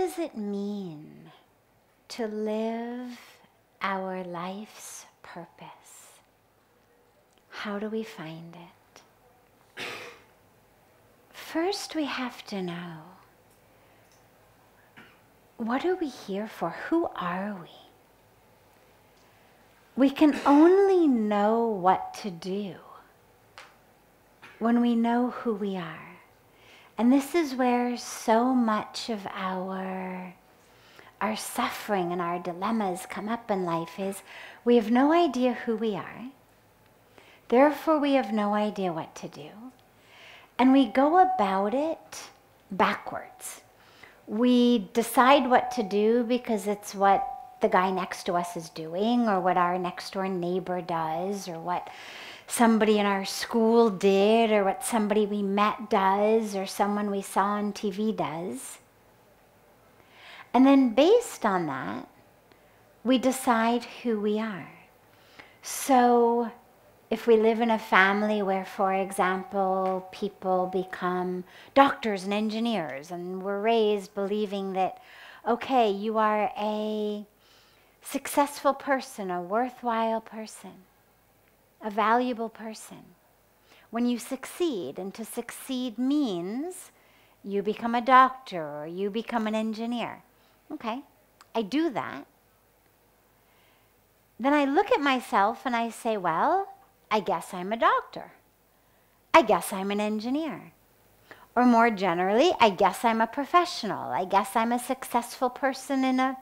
does it mean to live our life's purpose? How do we find it? First, we have to know, what are we here for? Who are we? We can only know what to do when we know who we are. And this is where so much of our suffering and our dilemmas come up in life is we have no idea who we are. Therefore, we have no idea what to do. And we go about it backwards. We decide what to do because it's what the guy next to us is doing, or what our next door neighbor does, or what somebody in our school did, or what somebody we met does, or someone we saw on TV does. And then based on that, we decide who we are. So if we live in a family where, for example, people become doctors and engineers, and we're raised believing that, okay, you are a successful person, a worthwhile person, a valuable person. When you succeed, and to succeed means you become a doctor or you become an engineer. Okay, I do that. Then I look at myself and I say, well, I guess I'm a doctor. I guess I'm an engineer. Or more generally, I guess I'm a professional. I guess I'm a successful person in a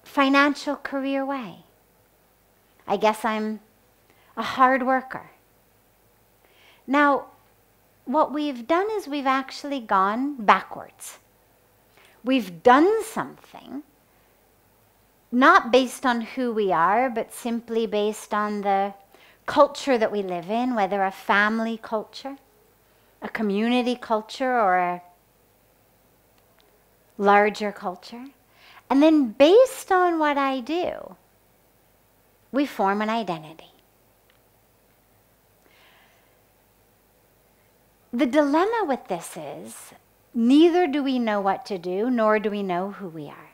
financial career way. I guess I'm a hard worker. Now, what we've done is we've actually gone backwards. We've done something, not based on who we are, but simply based on the culture that we live in, whether a family culture, a community culture, or a larger culture. And then based on what I do, we form an identity. The dilemma with this is, neither do we know what to do, nor do we know who we are.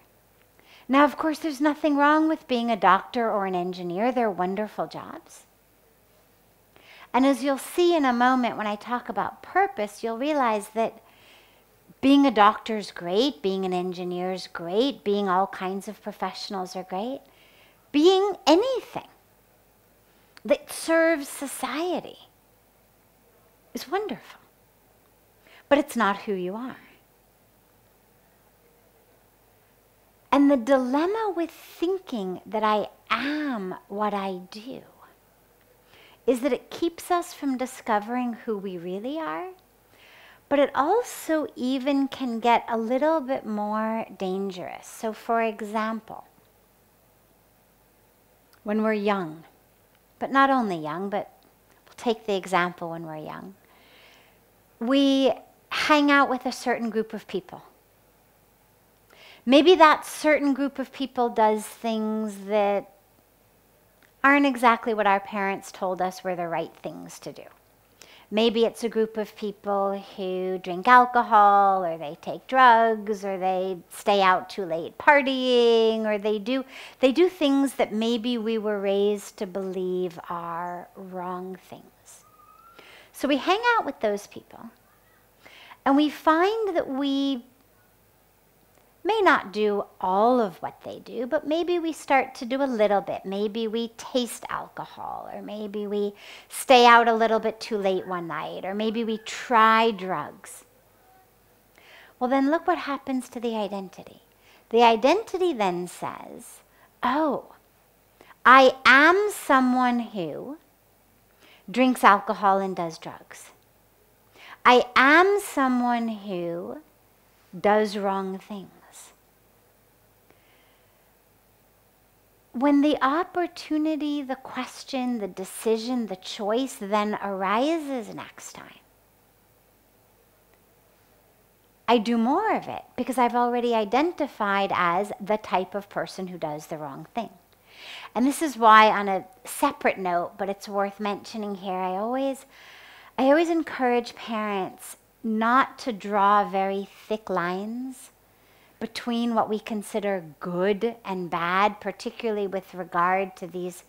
Now, of course, there's nothing wrong with being a doctor or an engineer. They're wonderful jobs. And as you'll see in a moment when I talk about purpose, you'll realize that being a doctor is great, being an engineer is great, being all kinds of professionals are great. Being anything that serves society is wonderful. But it's not who you are. And the dilemma with thinking that I am what I do is that it keeps us from discovering who we really are, but it also even can get a little bit more dangerous. So for example, when we're young, but not only young, but we'll take the example when we're young, we hang out with a certain group of people. Maybe that certain group of people does things that aren't exactly what our parents told us were the right things to do. Maybe it's a group of people who drink alcohol, or they take drugs, or they stay out too late partying, or they do things that maybe we were raised to believe are wrong things. So we hang out with those people, and we find that we may not do all of what they do, but maybe we start to do a little bit. Maybe we taste alcohol, or maybe we stay out a little bit too late one night, or maybe we try drugs. Well, then look what happens to the identity. The identity then says, oh, I am someone who drinks alcohol and does drugs. I am someone who does wrong things. When the opportunity, the question, the decision, the choice then arises next time, I do more of it because I've already identified as the type of person who does the wrong thing. And this is why, on a separate note, but it's worth mentioning here, I always encourage parents not to draw very thick lines between what we consider good and bad, particularly with regard to these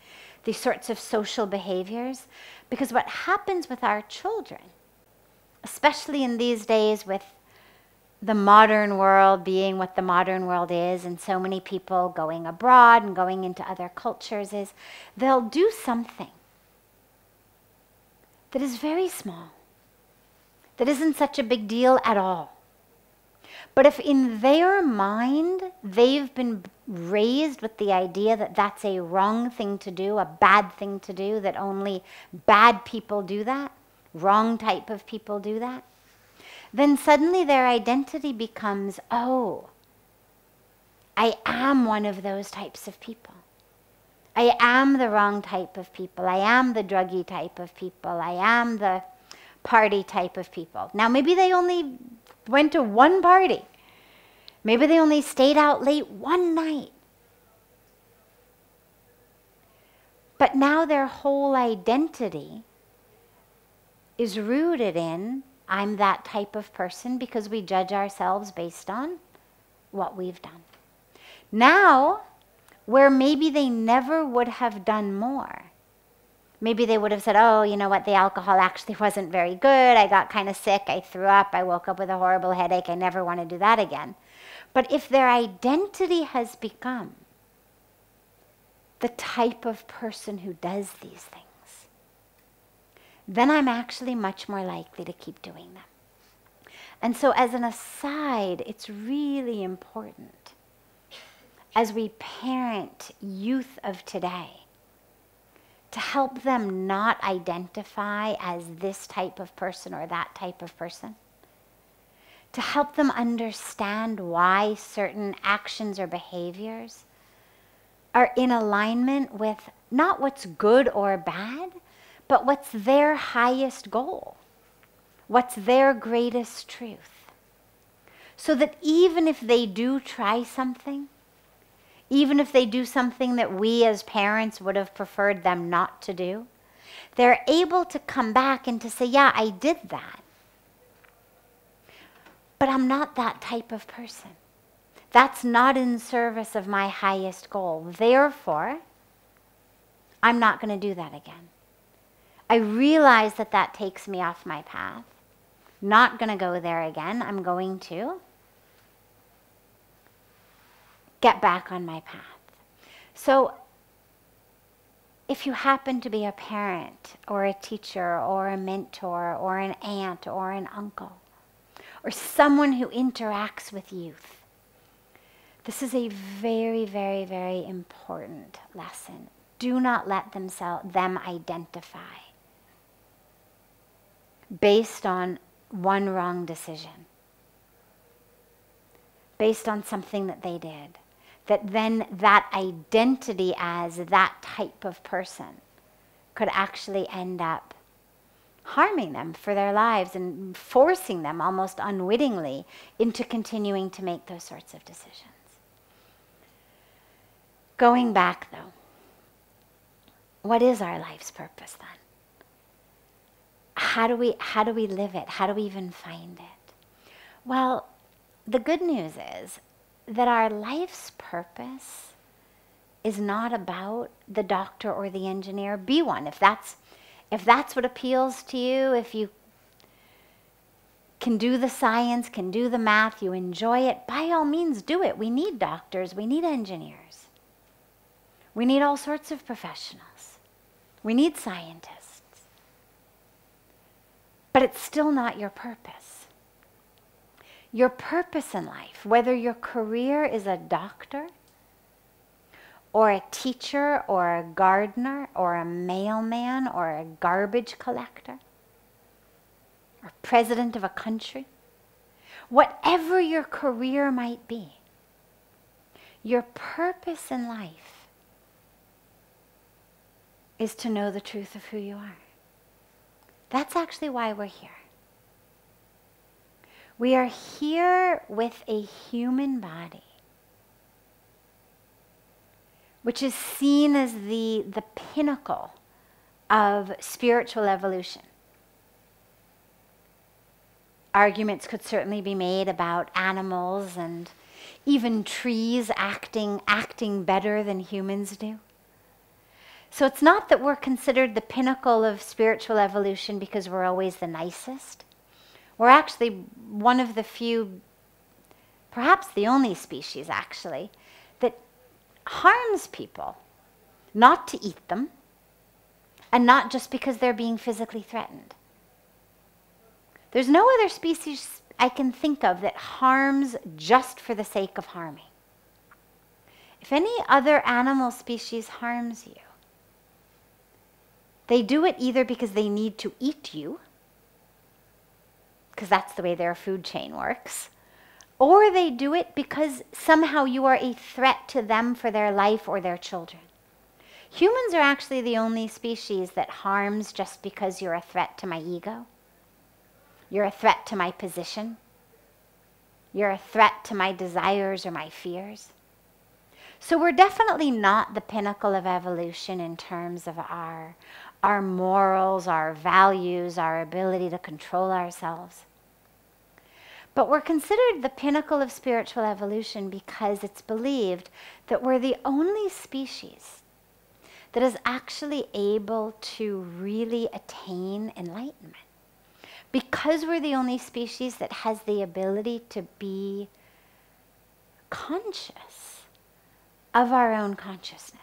sorts of social behaviors. Because what happens with our children, especially in these days with the modern world being what the modern world is, and so many people going abroad and going into other cultures, is they'll do something that is very small, that isn't such a big deal at all. But if in their mind they've been raised with the idea that that's a wrong thing to do, a bad thing to do, that only bad people do that, wrong type of people do that, then suddenly their identity becomes, oh, I am one of those types of people. I am the wrong type of people. I am the druggy type of people. I am the party type of people. Now, maybe they only went to one party. Maybe they only stayed out late one night. But now their whole identity is rooted in, I'm that type of person, because we judge ourselves based on what we've done. Now, where maybe they never would have done more, maybe they would have said, oh, you know what, the alcohol actually wasn't very good. I got kind of sick. I threw up. I woke up with a horrible headache. I never want to do that again. But if their identity has become the type of person who does these things, then I'm actually much more likely to keep doing them. And so as an aside, it's really important as we parent youth of today to help them not identify as this type of person or that type of person, to help them understand why certain actions or behaviors are in alignment with not what's good or bad, but what's their highest goal, what's their greatest truth. So that even if they do try something, even if they do something that we as parents would have preferred them not to do, they're able to come back and to say, yeah, I did that. But I'm not that type of person. That's not in service of my highest goal. Therefore, I'm not going to do that again. I realize that that takes me off my path. Not going to go there again. I'm going to get back on my path. So if you happen to be a parent or a teacher or a mentor or an aunt or an uncle or someone who interacts with youth, this is a very, very, very important lesson. Do not let them identify based on one wrong decision, based on something that they did, that then that identity as that type of person could actually end up harming them for their lives and forcing them almost unwittingly into continuing to make those sorts of decisions. Going back though, what is our life's purpose then? How do we live it? How do we even find it? Well, the good news is that our life's purpose is not about the doctor or the engineer. Be one. If that's what appeals to you, if you can do the science, can do the math, you enjoy it, by all means do it. We need doctors, we need engineers. We need all sorts of professionals. We need scientists. But it's still not your purpose. Your purpose in life, whether your career is a doctor or a teacher or a gardener or a mailman or a garbage collector or president of a country, whatever your career might be, your purpose in life is to know the truth of who you are. That's actually why we're here. We are here with a human body, which is seen as the pinnacle of spiritual evolution. Arguments could certainly be made about animals and even trees acting better than humans do. So it's not that we're considered the pinnacle of spiritual evolution because we're always the nicest. We're actually one of the few, perhaps the only species actually, that harms people, not to eat them, and not just because they're being physically threatened. There's no other species I can think of that harms just for the sake of harming. If any other animal species harms you, they do it either because they need to eat you, because that's the way their food chain works, or they do it because somehow you are a threat to them for their life or their children. Humans are actually the only species that harms just because you're a threat to my ego. You're a threat to my position. You're a threat to my desires or my fears. So we're definitely not the pinnacle of evolution in terms of our morals, our values, our ability to control ourselves. But we're considered the pinnacle of spiritual evolution because it's believed that we're the only species that is actually able to really attain enlightenment. Because we're the only species that has the ability to be conscious of our own consciousness.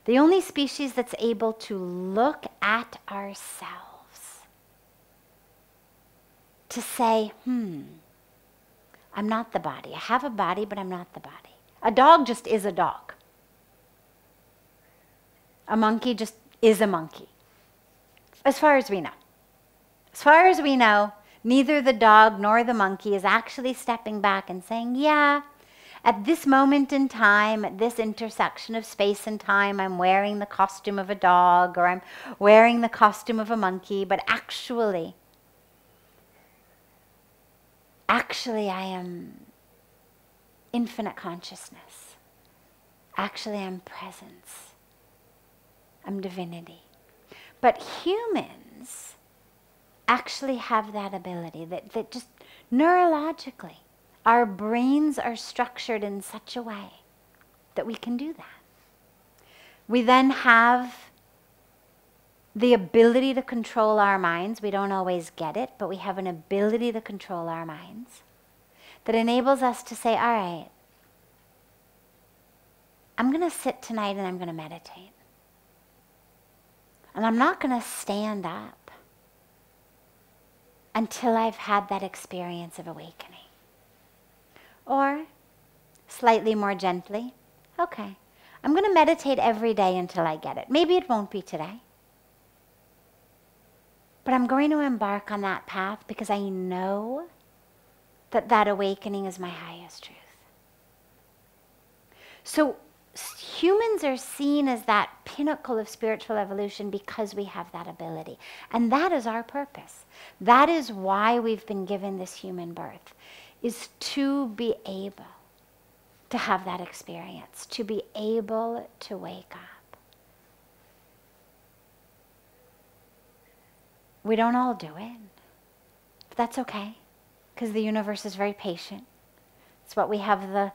The only species that's able to look at ourselves, to say, I'm not the body. I have a body, but I'm not the body. A dog just is a dog. A monkey just is a monkey. As far as we know. As far as we know, neither the dog nor the monkey is actually stepping back and saying, yeah, at this moment in time, at this intersection of space and time, I'm wearing the costume of a dog or I'm wearing the costume of a monkey, but actually I am infinite consciousness. Actually, I'm presence. I'm divinity. But humans actually have that ability, that just neurologically, our brains are structured in such a way that we can do that. We then have the ability to control our minds. We don't always get it, but we have an ability to control our minds that enables us to say, all right, I'm going to sit tonight and I'm going to meditate. And I'm not going to stand up until I've had that experience of awakening. Or, slightly more gently, okay, I'm going to meditate every day until I get it. Maybe it won't be today. But I'm going to embark on that path because I know that that awakening is my highest truth. So humans are seen as that pinnacle of spiritual evolution because we have that ability. And that is our purpose. That is why we've been given this human birth, is to be able to have that experience, to be able to wake up. We don't all do it, but that's okay, because the universe is very patient. It's what we have the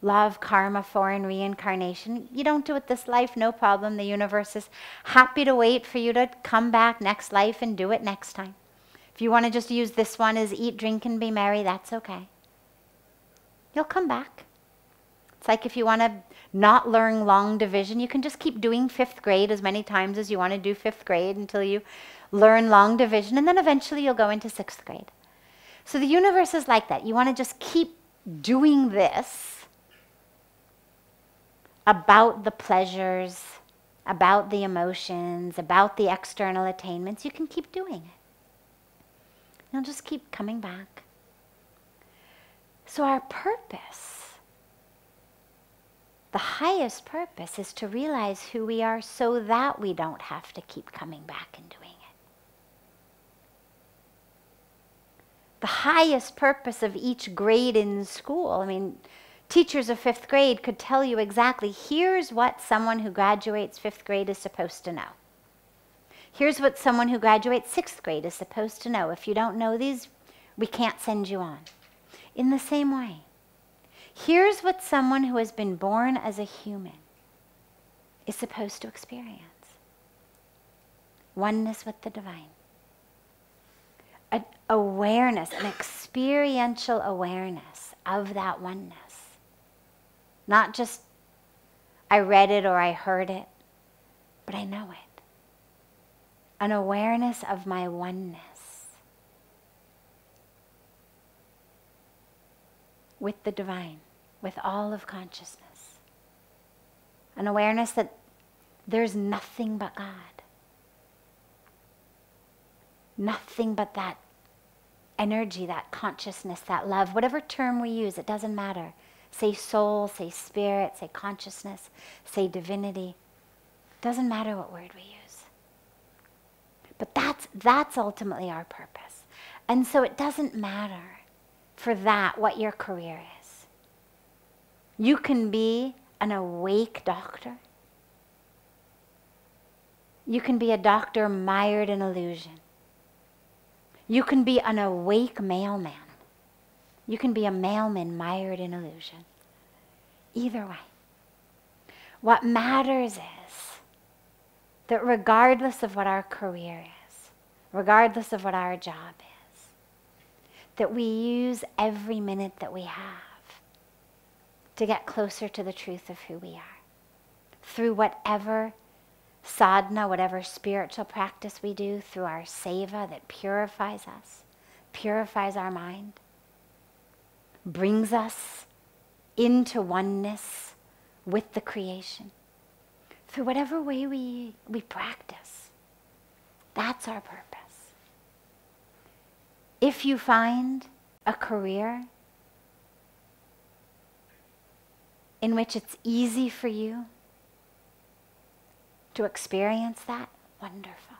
law of karma for in reincarnation. You don't do it this life, no problem. The universe is happy to wait for you to come back next life and do it next time. If you want to just use this one as eat, drink, and be merry, that's okay. You'll come back. It's like if you want to not learn long division, you can just keep doing 5th grade as many times as you want to do 5th grade until you learn long division, and then eventually you'll go into 6th grade. So the universe is like that. You want to just keep doing this about the pleasures, about the emotions, about the external attainments. You can keep doing it. You'll just keep coming back. So our purpose, the highest purpose, is to realize who we are so that we don't have to keep coming back and doing it. The highest purpose of each grade in school, teachers of 5th grade could tell you exactly, here's what someone who graduates 5th grade is supposed to know. Here's what someone who graduates 6th grade is supposed to know. If you don't know these, we can't send you on. In the same way, Here's what someone who has been born as a human is supposed to experience. Oneness with the divine. An awareness, an experiential awareness of that oneness. Not just I read it or I heard it, but I know it. An awareness of my oneness with the divine, with all of consciousness. An awareness that there's nothing but God. Nothing but that energy, that consciousness, that love. Whatever term we use, it doesn't matter. Say soul, say spirit, say consciousness, say divinity. Doesn't matter what word we use. But that's ultimately our purpose. And so it doesn't matter for that what your career is. You can be an awake doctor. You can be a doctor mired in illusion. You can be an awake mailman. You can be a mailman mired in illusion. Either way. What matters is that regardless of what our career is, regardless of what our job is, that we use every minute that we have to get closer to the truth of who we are. Through whatever sadhana, whatever spiritual practice we do, through our seva that purifies us, purifies our mind, brings us into oneness with the creation. Through whatever way we practice, that's our purpose. If you find a career in which it's easy for you to experience that, wonderful.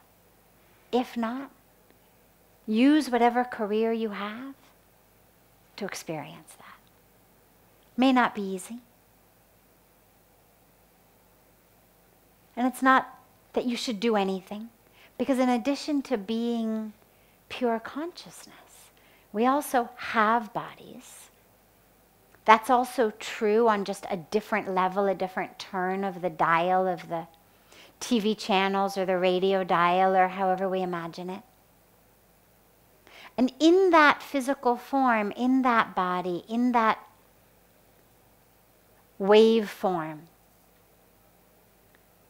If not, use whatever career you have to experience that. May not be easy. And it's not that you should do anything, because in addition to being pure consciousness, we also have bodies. That's also true on just a different level, a different turn of the dial of the TV channels or the radio dial or however we imagine it. And in that physical form, in that body, in that wave form,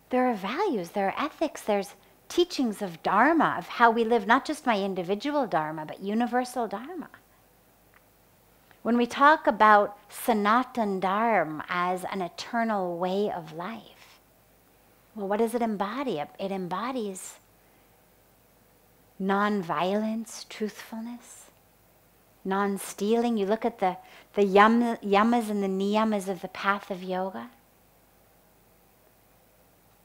there are values, there are ethics, there's teachings of dharma, of how we live, not just my individual dharma, but universal dharma. When we talk about Sanatan Dharma as an eternal way of life, well, what does it embody? It embodies non-violence, truthfulness, non-stealing. You look at the yamas and the niyamas of the path of yoga.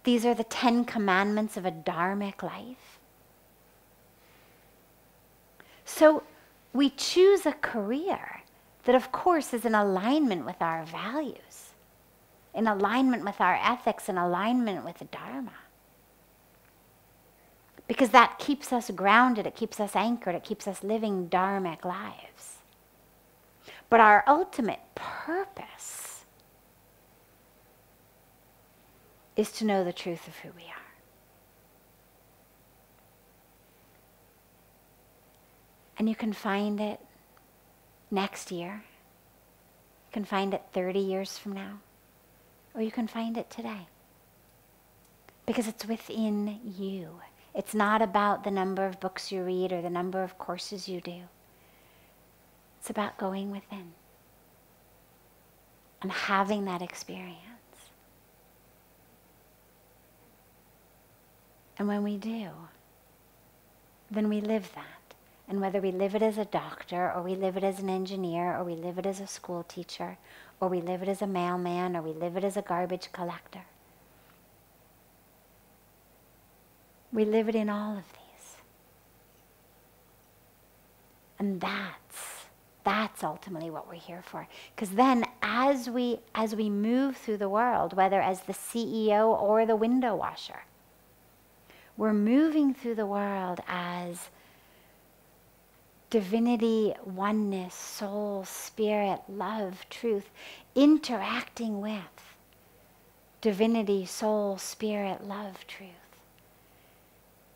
These are the 10 commandments of a dharmic life. So we choose a career that, of course, is in alignment with our values, in alignment with our ethics, in alignment with the Dharma. Because that keeps us grounded, it keeps us anchored, it keeps us living dharmic lives. But our ultimate purpose is to know the truth of who we are. And you can find it next year. You can find it 30 years from now. Or you can find it today. Because it's within you. It's not about the number of books you read or the number of courses you do. It's about going within and having that experience. And when we do, then we live that. And whether we live it as a doctor, or we live it as an engineer, or we live it as a school teacher, or we live it as a mailman, or we live it as a garbage collector, we live it in all of these. And that's ultimately what we're here for. Because then as we move through the world, whether as the CEO or the window washer, we're moving through the world as divinity, oneness, soul, spirit, love, truth, interacting with divinity, soul, spirit, love, truth.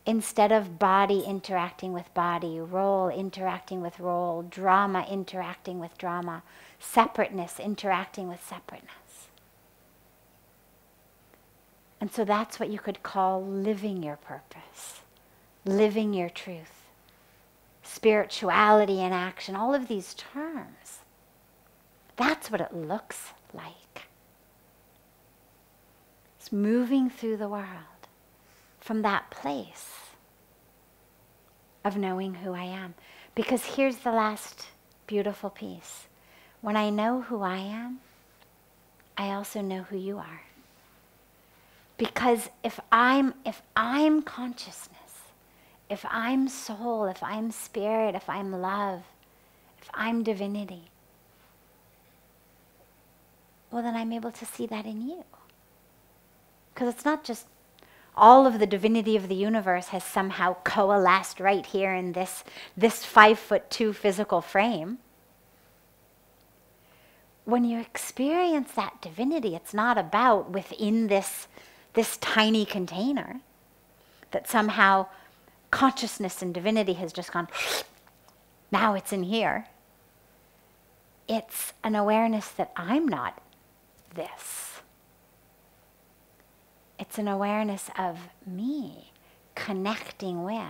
Instead of body interacting with body, role interacting with role, drama interacting with drama, separateness interacting with separateness. And so that's what you could call living your purpose, living your truth, spirituality in action, all of these terms. That's what it looks like. It's moving through the world from that place of knowing who I am. Because here's the last beautiful piece. When I know who I am, I also know who you are. Because if I'm consciousness, if I'm soul, if I'm spirit, if I'm love, if I'm divinity, well, then I'm able to see that in you. Because it's not just all of the divinity of the universe has somehow coalesced right here in this 5'2" physical frame. When you experience that divinity, it's not about within this tiny container that somehow consciousness and divinity has just gone, now it's in here. It's an awareness that I'm not this. It's an awareness of me connecting with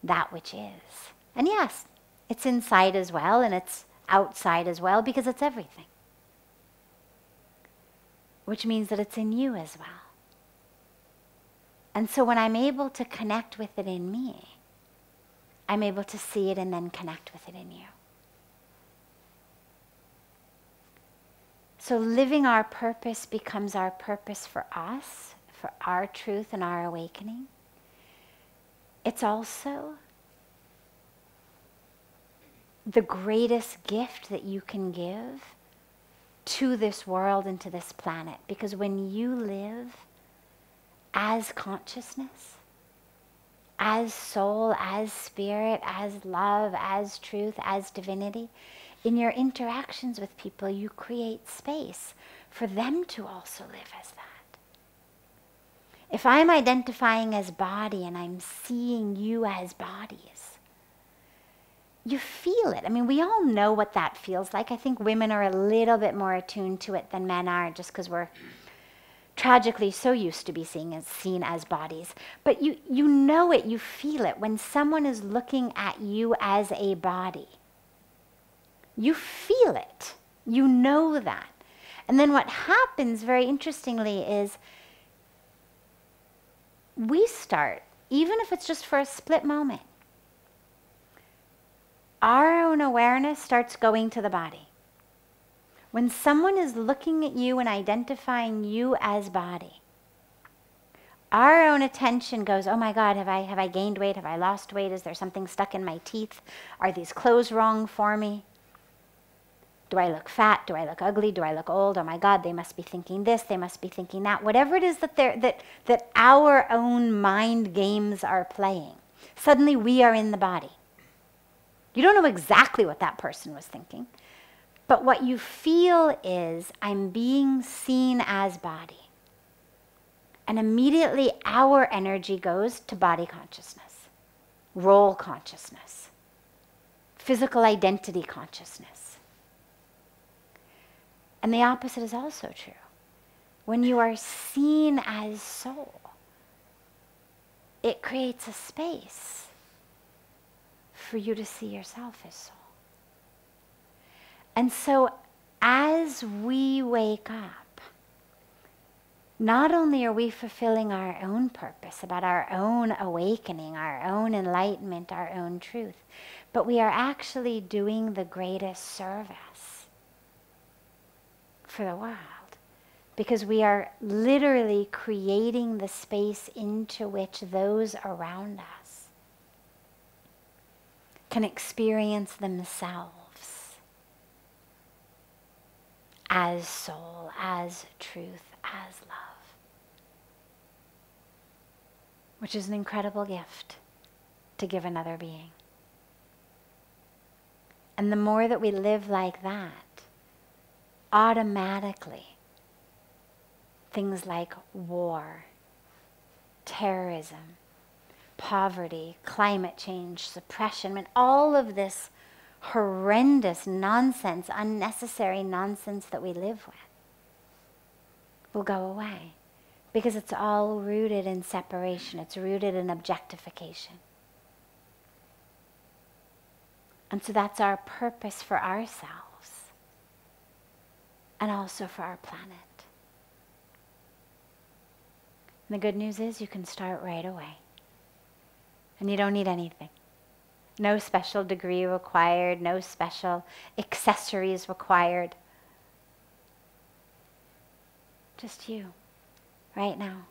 that which is. And yes, it's inside as well, and it's outside as well, because it's everything. Which means that it's in you as well. And so when I'm able to connect with it in me, I'm able to see it and then connect with it in you. So living our purpose becomes our purpose for us, for our truth and our awakening. It's also the greatest gift that you can give to this world and to this planet. Because when you live as consciousness, as soul, as spirit, as love, as truth, as divinity, in your interactions with people, you create space for them to also live as that. If I'm identifying as body and I'm seeing you as bodies, you feel it. I mean, we all know what that feels like. I think women are a little bit more attuned to it than men are, just because we're tragically so used to be seen as bodies. But you know it, you feel it. When someone is looking at you as a body, you feel it. You know that. And then what happens, very interestingly, is we start, even if it's just for a split moment, our own awareness starts going to the body. When someone is looking at you and identifying you as body, our own attention goes, oh my God, have I gained weight? Have I lost weight? Is there something stuck in my teeth? Are these clothes wrong for me? Do I look fat? Do I look ugly? Do I look old? Oh my God, they must be thinking this, they must be thinking that. Whatever it is that our own mind games are playing, suddenly we are in the body. You don't know exactly what that person was thinking, but what you feel is, I'm being seen as body. And immediately our energy goes to body consciousness, role consciousness, physical identity consciousness. And the opposite is also true. When you are seen as soul, it creates a space for you to see yourself as soul. And so as we wake up, not only are we fulfilling our own purpose about our own awakening, our own enlightenment, our own truth, but we are actually doing the greatest service for the world, because we are literally creating the space into which those around us can experience themselves as soul, as truth, as love, which is an incredible gift to give another being. And the more that we live like that, automatically, things like war, terrorism, poverty, climate change, suppression, I mean, all of this horrendous nonsense, unnecessary nonsense that we live with will go away. Because it's all rooted in separation. It's rooted in objectification. And so that's our purpose for ourselves and also for our planet. And the good news is you can start right away. And you don't need anything. No special degree required, no special accessories required. Just you, right now.